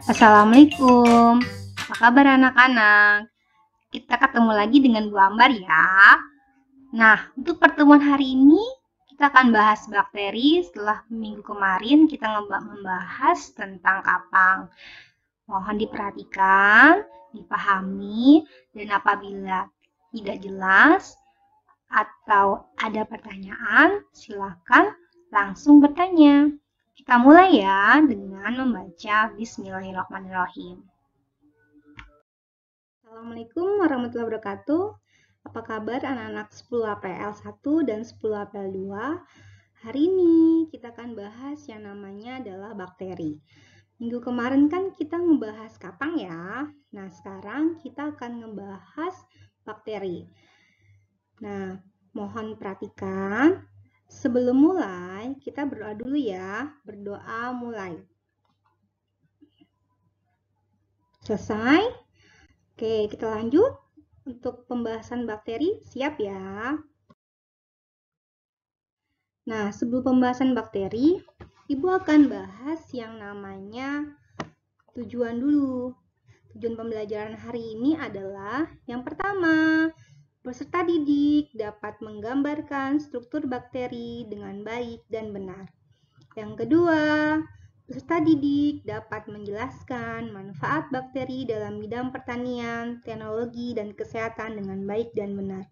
Assalamualaikum, apa kabar anak-anak? Kita ketemu lagi dengan Bu Ambar ya. Nah, untuk pertemuan hari ini kita akan bahas bakteri setelah minggu kemarin kita membahas tentang kapang. Mohon diperhatikan, dipahami, dan apabila tidak jelas atau ada pertanyaan, silakan langsung bertanya. Kita mulai ya dengan membaca Bismillahirrahmanirrahim. Assalamualaikum warahmatullahi wabarakatuh. Apa kabar anak-anak 10 APL 1 dan 10 APL 2? Hari ini kita akan bahas yang namanya adalah bakteri. Minggu kemarin kan kita ngebahas kapang ya. Nah, sekarang kita akan ngebahas bakteri. Nah, mohon perhatikan. Sebelum mulai, kita berdoa dulu ya. Berdoa mulai. Selesai? Oke, kita lanjut. Untuk pembahasan bakteri, siap ya? Nah, sebelum pembahasan bakteri, Ibu akan bahas yang namanya tujuan dulu. Tujuan pembelajaran hari ini adalah yang pertama, peserta didik dapat menggambarkan struktur bakteri dengan baik dan benar. Yang kedua, peserta didik dapat menjelaskan manfaat bakteri dalam bidang pertanian, teknologi, dan kesehatan dengan baik dan benar.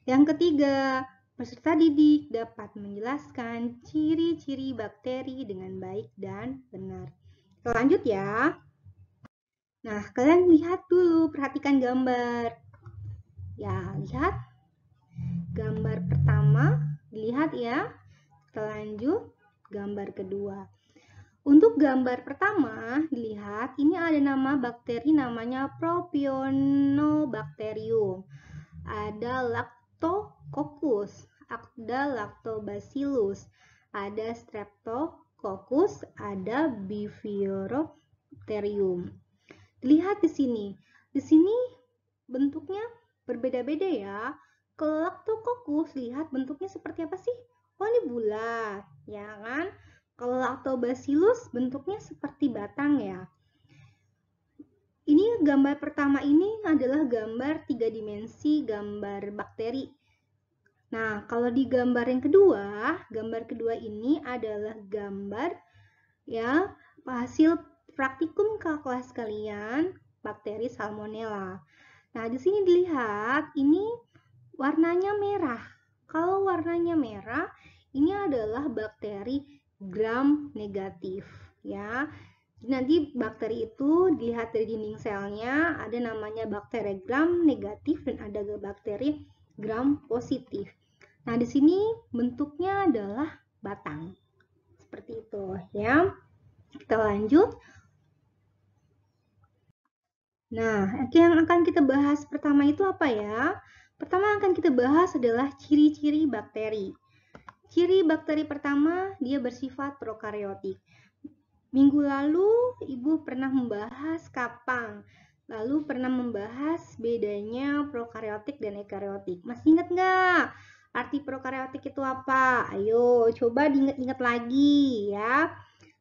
Yang ketiga, peserta didik dapat menjelaskan ciri-ciri bakteri dengan baik dan benar. Kita lanjut ya. Nah, kalian lihat dulu, perhatikan gambar. Ya, lihat. Gambar pertama, dilihat ya. Kita lanjut, gambar kedua. Untuk gambar pertama, dilihat ini ada nama bakteri namanya Propionobacterium. Ada Lactococcus, ada Lactobacillus, ada Streptococcus, ada Bifidobacterium. Lihat di sini. Di sini bentuknya berbeda-beda ya. Kalau Lactococcus, lihat bentuknya seperti apa sih? Oh, ini bulat, ya kan? Kalau Lactobacillus bentuknya seperti batang ya. Ini gambar pertama ini adalah gambar 3 dimensi gambar bakteri. Nah, kalau di gambar yang kedua, gambar kedua ini adalah gambar ya hasil praktikum kelas kalian bakteri Salmonella. Nah, di sini dilihat ini warnanya merah. Kalau warnanya merah, ini adalah bakteri gram negatif ya. Nanti bakteri itu dilihat dari dinding selnya, ada namanya bakteri gram negatif dan ada bakteri gram positif. Nah, di sini bentuknya adalah batang. Seperti itu ya. Kita lanjut. Nah, yang akan kita bahas pertama itu apa ya? Pertama akan kita bahas adalah ciri-ciri bakteri. Ciri bakteri pertama, dia bersifat prokaryotik. Minggu lalu, Ibu pernah membahas kapang. Lalu pernah membahas bedanya prokaryotik dan ekaryotik. Masih ingat nggak? Arti prokaryotik itu apa? Ayo, coba diingat-ingat lagi ya.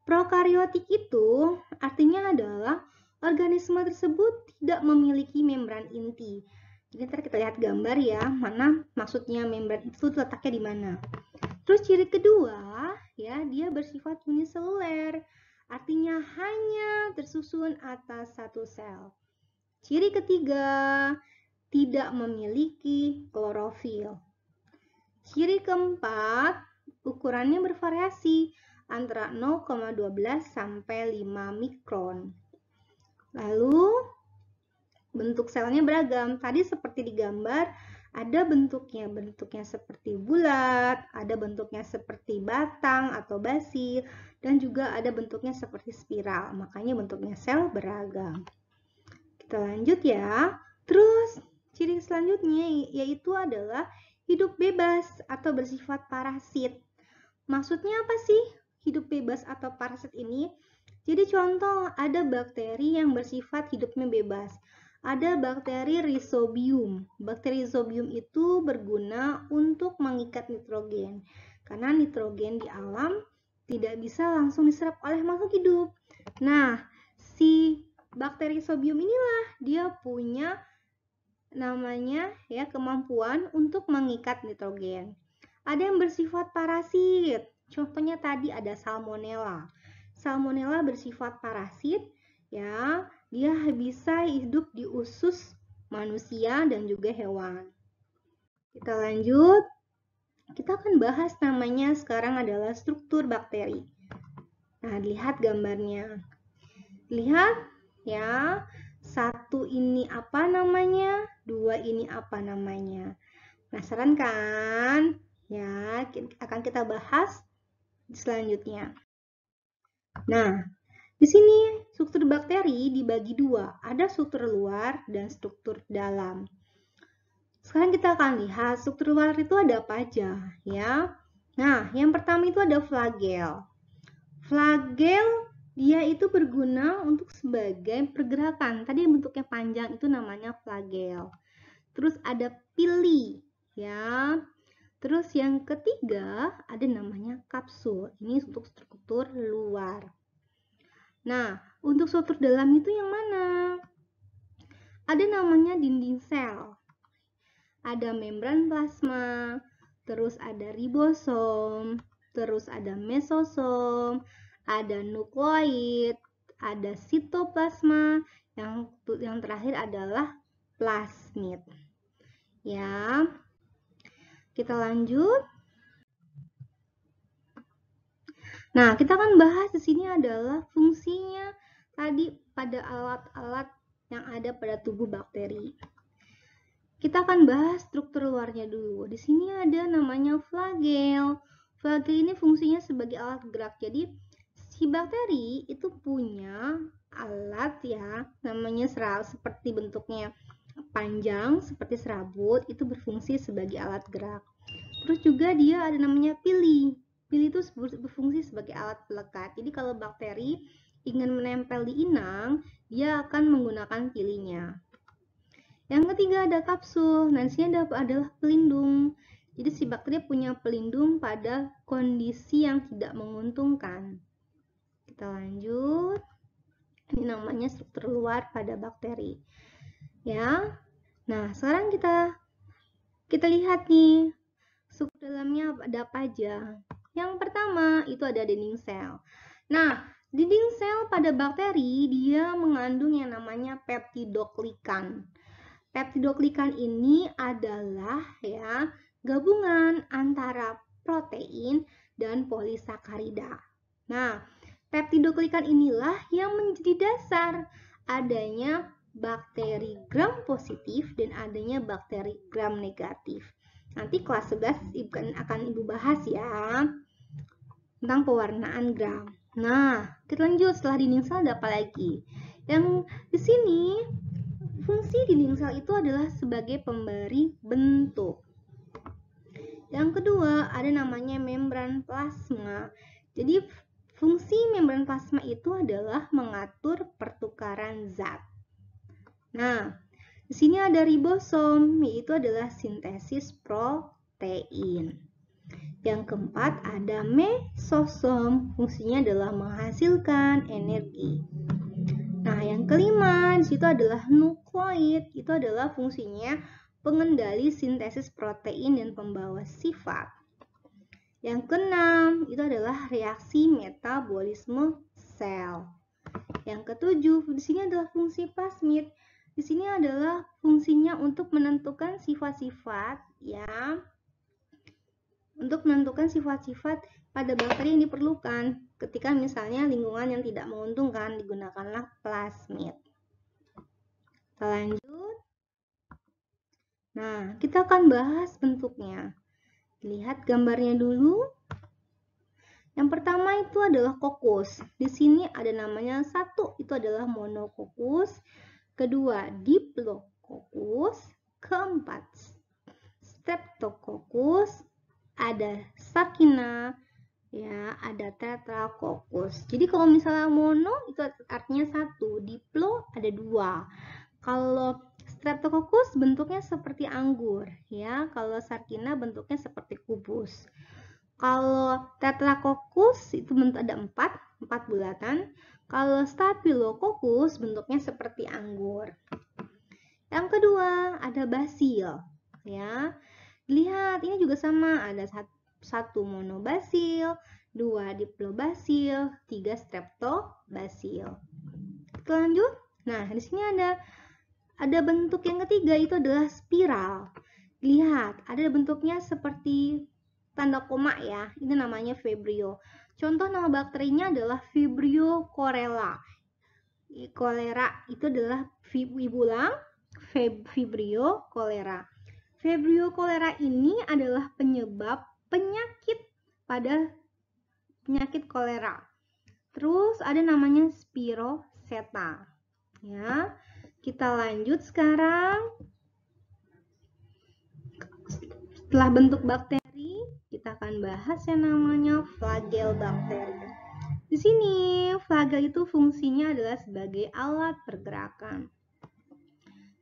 Prokaryotik itu artinya adalah organisme tersebut tidak memiliki membran inti. Jadi ntar kita lihat gambar ya, mana maksudnya membran itu letaknya di mana. Terus ciri kedua, ya dia bersifat uniseluler, artinya hanya tersusun atas satu sel. Ciri ketiga, tidak memiliki klorofil. Ciri keempat, ukurannya bervariasi antara 0,12 sampai 5 mikron. Lalu bentuk selnya beragam. Tadi seperti di gambar, ada bentuknya seperti bulat, ada bentuknya seperti batang atau basil, dan juga ada bentuknya seperti spiral. Makanya bentuknya sel beragam. Kita lanjut ya. Terus ciri selanjutnya yaitu adalah hidup bebas atau bersifat parasit. Maksudnya apa sih hidup bebas atau parasit ini? Jadi contoh, ada bakteri yang bersifat hidupnya bebas. Ada bakteri Rhizobium. Bakteri Rhizobium itu berguna untuk mengikat nitrogen. Karena nitrogen di alam tidak bisa langsung diserap oleh makhluk hidup. Nah, si bakteri Rhizobium inilah dia punya namanya ya kemampuan untuk mengikat nitrogen. Ada yang bersifat parasit. Contohnya tadi ada Salmonella. Salmonella bersifat parasit ya, dia bisa hidup di usus manusia dan juga hewan. Kita lanjut. Kita akan bahas namanya sekarang adalah struktur bakteri. Nah, lihat gambarnya. Lihat ya. Satu ini apa namanya? Dua ini apa namanya? Penasaran kan? Ya, akan kita bahas selanjutnya. Nah, di sini struktur bakteri dibagi dua. Ada struktur luar dan struktur dalam. Sekarang kita akan lihat struktur luar itu ada apa aja ya. Nah, yang pertama itu ada flagel. Flagel dia itu berguna untuk sebagai pergerakan. Tadi bentuknya panjang itu namanya flagel. Terus ada pili ya. Terus yang ketiga ada namanya kapsul. Ini untuk struktur luar. Nah, untuk struktur dalam itu yang mana? Ada namanya dinding sel. Ada membran plasma, terus ada ribosom, terus ada mesosom, ada nukleoid, ada sitoplasma, yang terakhir adalah plasmid. Ya. Kita lanjut. Nah, kita akan bahas di sini adalah fungsinya tadi pada alat-alat yang ada pada tubuh bakteri. Kita akan bahas struktur luarnya dulu. Di sini ada namanya flagel. Flagel ini fungsinya sebagai alat gerak. Jadi si bakteri itu punya alat ya, namanya seperti bentuknya panjang seperti serabut, itu berfungsi sebagai alat gerak. Terus juga dia ada namanya pili. Pili itu berfungsi sebagai alat pelekat. Jadi kalau bakteri ingin menempel di inang, dia akan menggunakan pilinya. Yang ketiga ada kapsul. Nah, disini adalah pelindung. Jadi si bakteri punya pelindung pada kondisi yang tidak menguntungkan. Kita lanjut. Ini namanya struktur luar pada bakteri. Ya. Nah, sekarang kita lihat nih struktur dalamnya ada apa aja. Yang pertama itu ada dinding sel. Nah, dinding sel pada bakteri dia mengandung yang namanya peptidoglikan. Peptidoglikan ini adalah ya gabungan antara protein dan polisakarida. Nah, peptidoglikan inilah yang menjadi dasar adanya bakteri gram positif dan adanya bakteri gram negatif. Nanti kelas 11 akan Ibu bahas ya tentang pewarnaan gram. Nah, kita lanjut setelah dinding sel ada apa lagi? Yang di sini fungsi dinding sel itu adalah sebagai pemberi bentuk. Yang kedua, ada namanya membran plasma. Jadi, fungsi membran plasma itu adalah mengatur pertukaran zat. Nah, di sini ada ribosom, yaitu adalah sintesis protein. Yang keempat, ada mesosom, fungsinya adalah menghasilkan energi. Nah, yang kelima, di situ adalah nukleoid. Itu adalah fungsinya pengendali sintesis protein dan pembawa sifat. Yang keenam, itu adalah reaksi metabolisme sel. Yang ketujuh, di sini adalah fungsi plasmid. Di sini adalah fungsinya untuk menentukan sifat-sifat ya. Untuk menentukan sifat-sifat pada bakteri yang diperlukan. Ketika misalnya lingkungan yang tidak menguntungkan, digunakanlah plasmid. Kita lanjut. Nah, kita akan bahas bentuknya. Lihat gambarnya dulu. Yang pertama itu adalah kokus. Di sini ada namanya satu, itu adalah monokokus. Kedua, diplococcus. Keempat, streptococcus. Ada Starkina, ya, ada Tetracoccus. Jadi kalau misalnya mono itu artinya satu, diplo ada dua. Kalau Streptococcus bentuknya seperti anggur, ya. Kalau Starkina bentuknya seperti kubus. Kalau Tetracoccus itu bentuk ada empat bulatan. Kalau Staphylococcus bentuknya seperti anggur. Yang kedua ada basil, ya. Lihat, ini juga sama, ada satu monobasil, 2 diplobasil, 3 streptobasil. Kita lanjut. Nah, di sini ada bentuk yang ketiga, itu adalah spiral. Lihat, ada bentuknya seperti tanda koma ya. Ini namanya Vibrio. Contoh nama bakterinya adalah Vibrio cholera. Cholera itu adalah ibu ulang Vibrio cholera. Vibrio cholera ini adalah penyebab penyakit pada penyakit kolera. Terus ada namanya Spiroseta. Ya, kita lanjut sekarang. Setelah bentuk bakteri, kita akan bahas yang namanya flagel bakteri. Di sini, flagel itu fungsinya adalah sebagai alat pergerakan.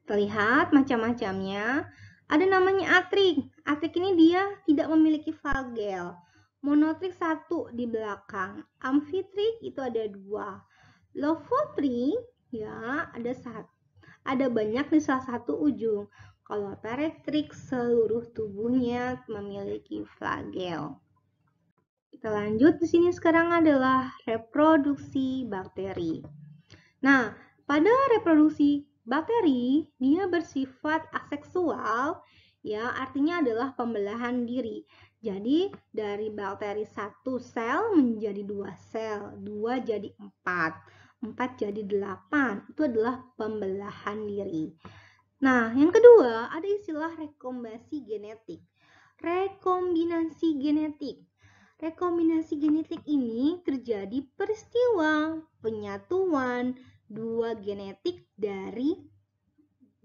Terlihat macam-macamnya. Ada namanya atrik. Atrik ini dia tidak memiliki flagel. Monotrik 1 di belakang. Amfitrik itu ada 2. Lophotric ya ada banyak di salah satu ujung. Kalau peretrik seluruh tubuhnya memiliki flagel. Kita lanjut, di sini sekarang adalah reproduksi bakteri. Nah, pada reproduksi bakteri, dia bersifat aseksual, ya, artinya adalah pembelahan diri. Jadi, dari bakteri 1 sel menjadi 2 sel, 2 jadi 4, 4 jadi 8. Itu adalah pembelahan diri. Nah, yang kedua, ada istilah rekombinasi genetik. Rekombinasi genetik. Rekombinasi genetik ini terjadi peristiwa penyatuan 2 genetik dari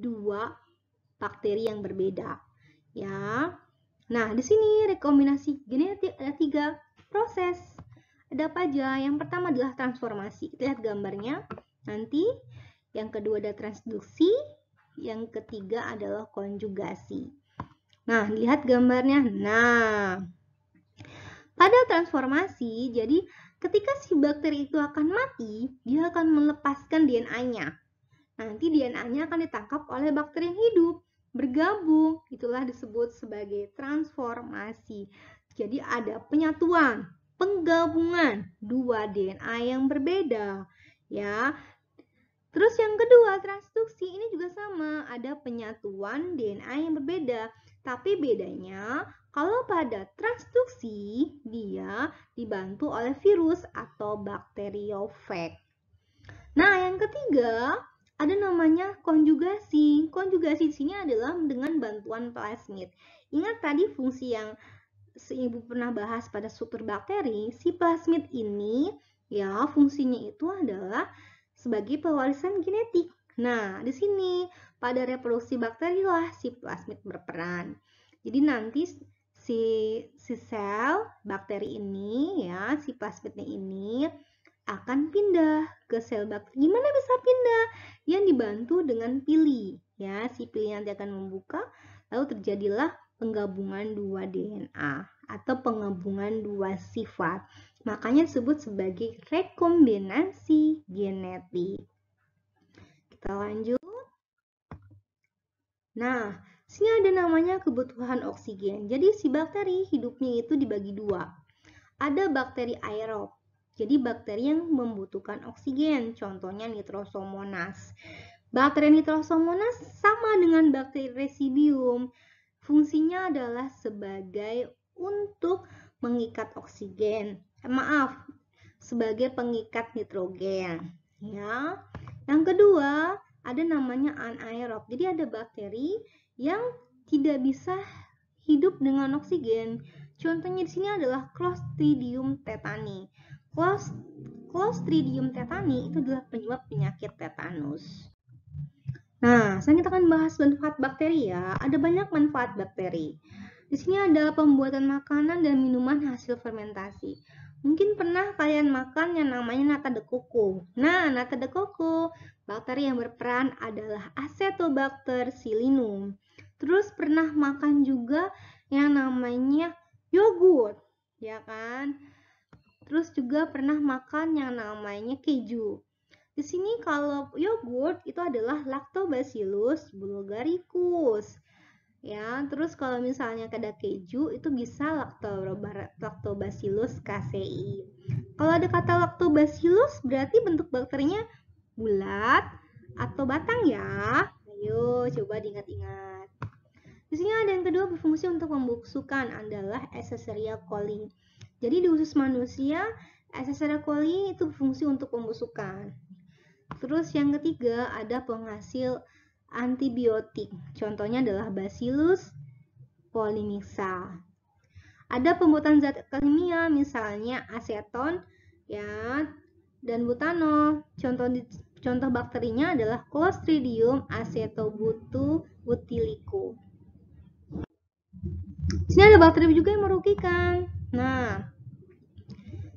2 bakteri yang berbeda. Ya. Nah, di sini rekombinasi genetik ada 3 proses. Ada apa aja? Yang pertama adalah transformasi. Kita lihat gambarnya. Nanti yang kedua ada transduksi, yang ketiga adalah konjugasi. Nah, lihat gambarnya. Nah, pada transformasi, jadi ketika si bakteri itu akan mati, dia akan melepaskan DNA-nya. Nanti DNA-nya akan ditangkap oleh bakteri yang hidup, bergabung. Itulah disebut sebagai transformasi. Jadi ada penyatuan, penggabungan 2 DNA yang berbeda, ya. Terus yang kedua, transduksi ini juga sama, ada penyatuan DNA yang berbeda. Tapi bedanya, kalau pada transduksi, dia dibantu oleh virus atau bakteriofag. Nah, yang ketiga, ada namanya konjugasi. Konjugasi di sini adalah dengan bantuan plasmid. Ingat tadi fungsi yang Ibu pernah bahas pada struktur bakteri, si plasmid ini ya fungsinya itu adalah sebagai pewarisan genetik. Nah, di sini pada reproduksi bakteri lah si plasmid berperan. Jadi nanti si sel bakteri ini ya, si plasmidnya ini akan pindah ke sel bakteri. Gimana bisa pindah? Yang dibantu dengan pili. Ya, si pili nanti akan membuka, lalu terjadilah penggabungan 2 DNA atau penggabungan 2 sifat. Makanya disebut sebagai rekombinasi genetik. Kita lanjut. Nah, sini ada namanya kebutuhan oksigen. Jadi si bakteri hidupnya itu dibagi 2. Ada bakteri aerob. Jadi bakteri yang membutuhkan oksigen, contohnya Nitrosomonas. Bakteri Nitrosomonas sama dengan bakteri Resibium. Fungsinya adalah sebagai untuk mengikat oksigen. Sebagai pengikat nitrogen. Ya. Yang kedua, ada namanya anaerob. Jadi ada bakteri yang tidak bisa hidup dengan oksigen. Contohnya di sini adalah Clostridium tetani. Clostridium tetani itu adalah penyebab penyakit tetanus. Nah, sekarang kita akan bahas manfaat bakteri ya. Ada banyak manfaat bakteri. Di sini ada pembuatan makanan dan minuman hasil fermentasi. Mungkin pernah kalian makan yang namanya nata de coco. Nah, nata de coco, bakteri yang berperan adalah Acetobacter psillinum. Terus pernah makan juga yang namanya yogurt, ya kan? terus juga pernah makan yang namanya keju. Di sini kalau yogurt itu adalah Lactobacillus bulgaricus. Ya, terus kalau misalnya ada keju itu bisa Lactobacillus casei. Kalau ada kata Lactobacillus berarti bentuk bakterinya bulat atau batang ya. Ayo coba diingat-ingat. Di sini ada yang kedua berfungsi untuk membusukkan adalah Escherichia coli. Jadi di usus manusia Escherichia coli itu berfungsi untuk pembusukan. Terus yang ketiga ada penghasil antibiotik. Contohnya adalah Bacillus polymixa. Ada pembuatan zat kimia misalnya aseton ya dan butanol. Contoh bakterinya adalah Clostridium acetobutylicum. Di sini ada bakteri juga yang merugikan. Nah,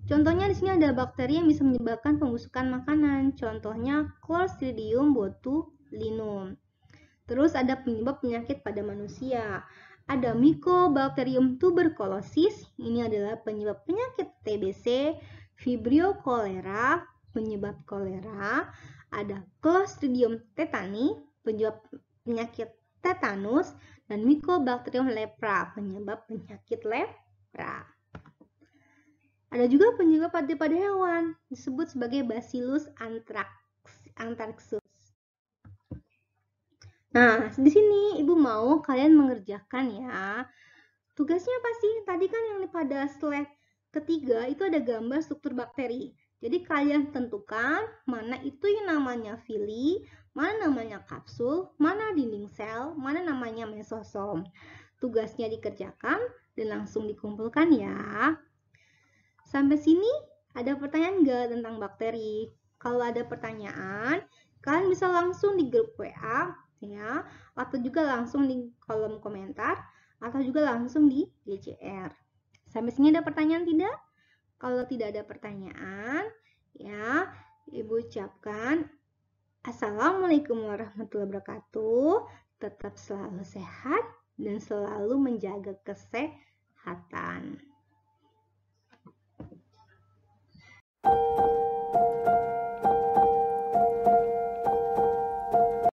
contohnya di sini ada bakteri yang bisa menyebabkan pembusukan makanan. Contohnya Clostridium botulinum. Terus ada penyebab penyakit pada manusia. Ada Mycobacterium tuberculosis, ini adalah penyebab penyakit TBC, Vibrio cholera, penyebab kolera. Ada Clostridium tetani, penyebab penyakit tetanus, dan Mycobacterium lepra, penyebab penyakit lepra. Ada juga penyebab pada hewan, disebut sebagai Bacillus anthracis. Nah, di sini Ibu mau kalian mengerjakan ya. Tugasnya apa sih? Tadi kan yang pada slide ketiga itu ada gambar struktur bakteri. Jadi kalian tentukan mana itu yang namanya vili, mana namanya kapsul, mana dinding sel, mana namanya mesosom. Tugasnya dikerjakan dan langsung dikumpulkan ya. Sampai sini ada pertanyaan nggak tentang bakteri? Kalau ada pertanyaan, kalian bisa langsung di grup WA ya, atau juga langsung di kolom komentar, atau juga langsung di GCR. Sampai sini ada pertanyaan tidak? Kalau tidak ada pertanyaan, ya, Ibu ucapkan Assalamualaikum warahmatullahi wabarakatuh. Tetap selalu sehat dan selalu menjaga kesehatan.